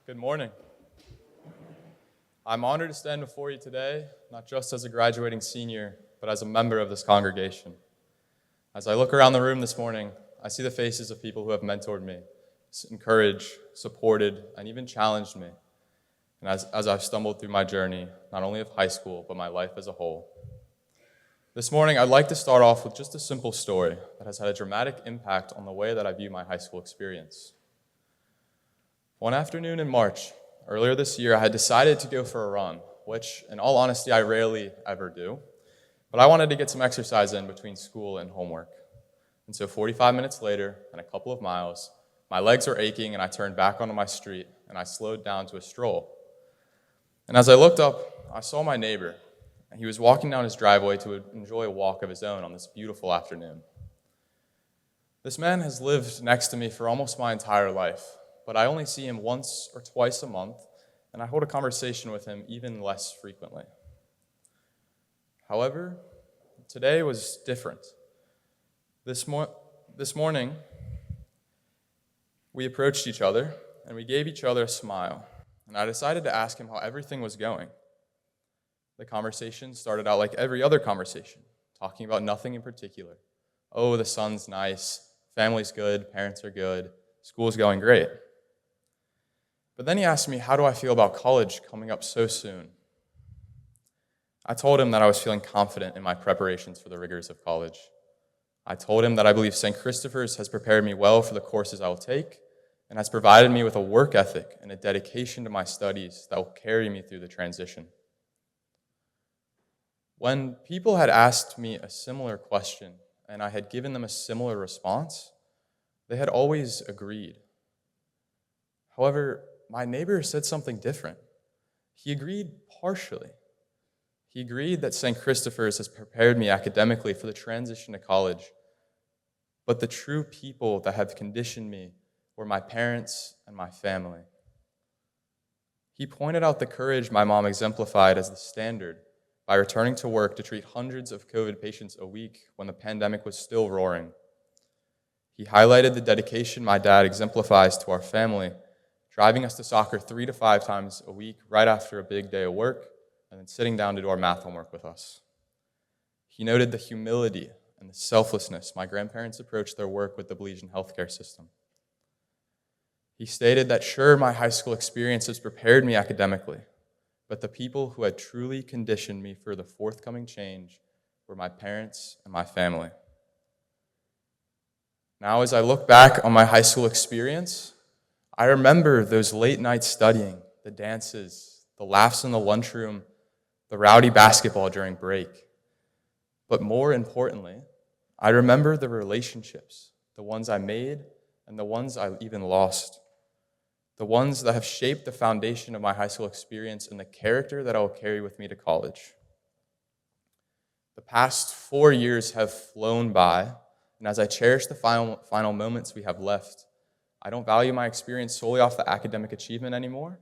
Good morning. I'm honored to stand before you today, not just as a graduating senior, but as a member of this congregation. As I look around the room this morning, I see the faces of people who have mentored me, encouraged, supported, and even challenged me. And as I've stumbled through my journey, not only of high school, but my life as a whole. This morning, I'd like to start off with just a simple story that has had a dramatic impact on the way that I view my high school experience. One afternoon in March, earlier this year, I had decided to go for a run, which, in all honesty, I rarely ever do. But I wanted to get some exercise in between school and homework. And so 45 minutes later, and a couple of miles, my legs were aching and I turned back onto my street and I slowed down to a stroll. And as I looked up, I saw my neighbor, and he was walking down his driveway to enjoy a walk of his own on this beautiful afternoon. This man has lived next to me for almost my entire life, but I only see him once or twice a month, and I hold a conversation with him even less frequently. However, today was different. This morning, we approached each other, and we gave each other a smile, and I decided to ask him how everything was going. The conversation started out like every other conversation, talking about nothing in particular. Oh, the sun's nice, family's good, parents are good, school's going great. But then he asked me, how do I feel about college coming up so soon? I told him that I was feeling confident in my preparations for the rigors of college. I told him that I believe St. Christopher's has prepared me well for the courses I will take and has provided me with a work ethic and a dedication to my studies that will carry me through the transition. When people had asked me a similar question and I had given them a similar response, they had always agreed. However, my neighbor said something different. He agreed partially. He agreed that St. Christopher's has prepared me academically for the transition to college, but the true people that have conditioned me were my parents and my family. He pointed out the courage my mom exemplified as the standard by returning to work to treat hundreds of COVID patients a week when the pandemic was still roaring. He highlighted the dedication my dad exemplifies to our family, driving us to soccer 3 to 5 times a week right after a big day of work, and then sitting down to do our math homework with us. He noted the humility and the selflessness my grandparents approached their work with the Belizean healthcare system. He stated that sure, my high school experiences prepared me academically, but the people who had truly conditioned me for the forthcoming change were my parents and my family. Now, as I look back on my high school experience, I remember those late nights studying, the dances, the laughs in the lunchroom, the rowdy basketball during break. But more importantly, I remember the relationships, the ones I made and the ones I even lost, the ones that have shaped the foundation of my high school experience and the character that I will carry with me to college. The past 4 years have flown by, and as I cherish the final moments we have left, I don't value my experience solely off the academic achievement anymore,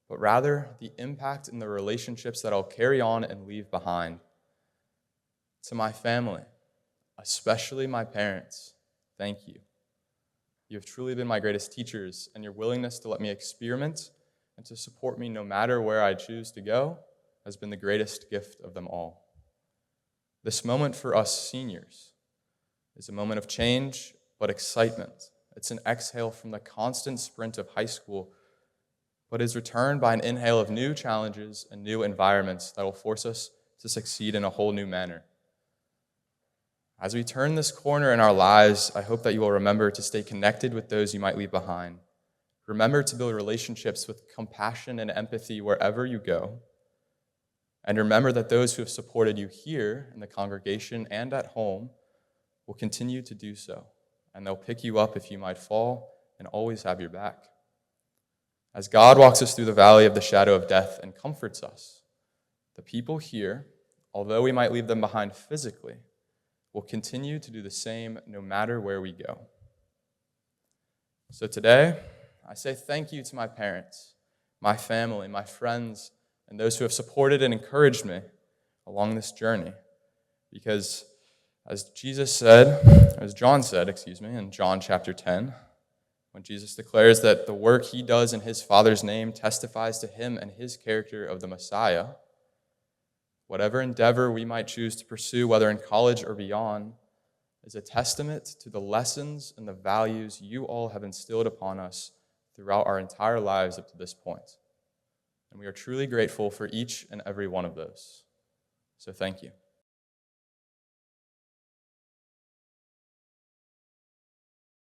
but rather the impact in the relationships that I'll carry on and leave behind. To my family, especially my parents, thank you. You have truly been my greatest teachers, and your willingness to let me experiment and to support me no matter where I choose to go has been the greatest gift of them all. This moment for us seniors is a moment of change, but excitement. It's an exhale from the constant sprint of high school, but is returned by an inhale of new challenges and new environments that will force us to succeed in a whole new manner. As we turn this corner in our lives, I hope that you will remember to stay connected with those you might leave behind. Remember to build relationships with compassion and empathy wherever you go. And remember that those who have supported you here in the congregation and at home will continue to do so. And they'll pick you up if you might fall and always have your back. As God walks us through the valley of the shadow of death and comforts us, the people here, although we might leave them behind physically, will continue to do the same no matter where we go. So today, I say thank you to my parents, my family, my friends, and those who have supported and encouraged me along this journey. Because as John said, in John chapter 10, when Jesus declares that the work he does in his Father's name testifies to him and his character of the Messiah, whatever endeavor we might choose to pursue, whether in college or beyond, is a testament to the lessons and the values you all have instilled upon us throughout our entire lives up to this point. And we are truly grateful for each and every one of those. So thank you.